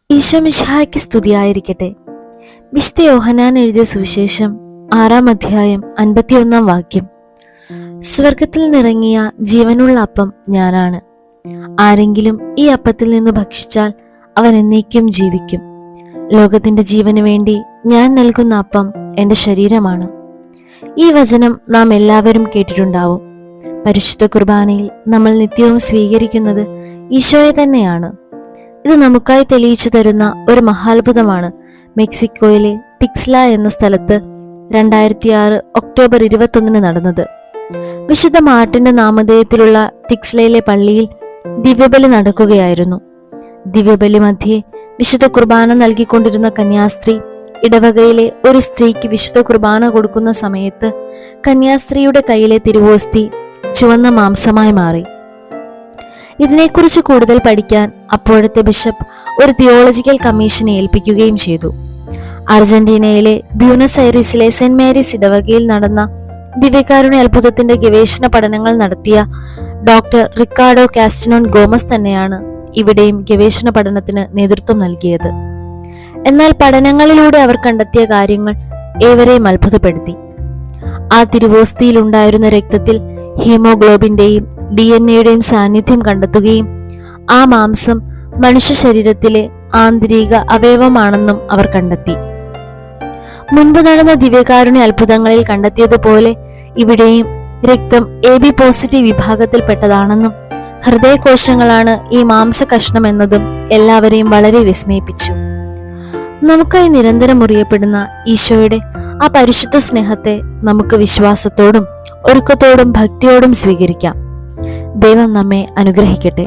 ഈശോ മിശിഹായ്ക്ക് സ്തുതിയായിരിക്കട്ടെ. വിശുദ്ധ യോഹന്നാൻ എഴുതിയ സുവിശേഷം 6-ാം അധ്യായം 51-ാം വാക്യം. സ്വർഗത്തിൽ നിറങ്ങിയ ജീവനുള്ള അപ്പം ഞാനാണ്. ആരെങ്കിലും ഈ അപ്പത്തിൽ നിന്ന് ഭക്ഷിച്ചാൽ അവൻ എന്നേക്കും ജീവിക്കും. ലോകത്തിന്റെ ജീവന് വേണ്ടി ഞാൻ നൽകുന്ന അപ്പം എൻ്റെ ശരീരമാണ്. ഈ വചനം നാം എല്ലാവരും കേട്ടിട്ടുണ്ടാവും. പരിശുദ്ധ കുർബാനയിൽ നമ്മൾ നിത്യവും സ്വീകരിക്കുന്നത് ഈശോയെ തന്നെയാണ്. ഇത് നമുക്കായി തെളിയിച്ചു തരുന്ന ഒരു മഹാത്ഭുതമാണ് മെക്സിക്കോയിലെ ടിക്സ്ല എന്ന സ്ഥലത്ത് 2006 ഒക്ടോബർ 21 നടന്നത്. വിശുദ്ധ മാർട്ടിന്റെ നാമധേയത്തിലുള്ള ടിക്സ്ലയിലെ പള്ളിയിൽ ദിവ്യബലി നടക്കുകയായിരുന്നു. ദിവ്യബലി മധ്യേ വിശുദ്ധ കുർബാന നൽകിക്കൊണ്ടിരുന്ന കന്യാസ്ത്രീ ഇടവകയിലെ ഒരു സ്ത്രീക്ക് വിശുദ്ധ കുർബാന കൊടുക്കുന്ന സമയത്ത് കന്യാസ്ത്രീയുടെ കയ്യിലെ തിരുവോസ്തി ചുവന്ന മാംസമായി മാറി. ഇതിനെക്കുറിച്ച് കൂടുതൽ പഠിക്കാൻ അപ്പോഴത്തെ ബിഷപ്പ് ഒരു തിയോളജിക്കൽ കമ്മീഷനെ ഏൽപ്പിക്കുകയും ചെയ്തു. അർജന്റീനയിലെ ബ്യൂണസ് ഐറിസിലെ സെന്റ് മേരീസ് ഇടവകയിൽ നടന്ന ദിവ്യകാരുണ്യ അത്ഭുതത്തിന്റെ ഗവേഷണ പഠനങ്ങൾ നടത്തിയ ഡോക്ടർ റിക്കാർഡോ കാസ്റ്റിനോൺ ഗോമസ് തന്നെയാണ് ഇവിടെയും ഗവേഷണ പഠനത്തിന് നേതൃത്വം നൽകിയത്. എന്നാൽ പഠനങ്ങളിലൂടെ അവർ കണ്ടെത്തിയ കാര്യങ്ങൾ ഏവരെയും അത്ഭുതപ്പെടുത്തി. ആ തിരുവോസ്തിയിൽ ഉണ്ടായിരുന്ന രക്തത്തിൽ ഹീമോഗ്ലോബിന്റെയും DNA-യുടെയും സാന്നിധ്യം കണ്ടെത്തുകയും ആ മാംസം മനുഷ്യ ശരീരത്തിലെ ആന്തരിക അവയവമാണെന്നും അവർ കണ്ടെത്തി. മുൻപ് നടന്ന ദിവ്യകാരുണ്യ അത്ഭുതങ്ങളിൽ കണ്ടെത്തിയതുപോലെ ഇവിടെയും രക്തം AB പോസിറ്റീവ് വിഭാഗത്തിൽപ്പെട്ടതാണെന്നും ഹൃദയകോശങ്ങളാണ് ഈ മാംസ കഷ്ണം എന്നതും എല്ലാവരെയും വളരെ വിസ്മയിപ്പിച്ചു. നമുക്കായി നിരന്തരം മുറിയപ്പെടുന്ന ഈശോയുടെ ആ പരിശുദ്ധ സ്നേഹത്തെ നമുക്ക് വിശ്വാസത്തോടും ഒരുക്കത്തോടും ഭക്തിയോടും സ്വീകരിക്കാം. ദൈവം നമ്മെ അനുഗ്രഹിക്കട്ടെ.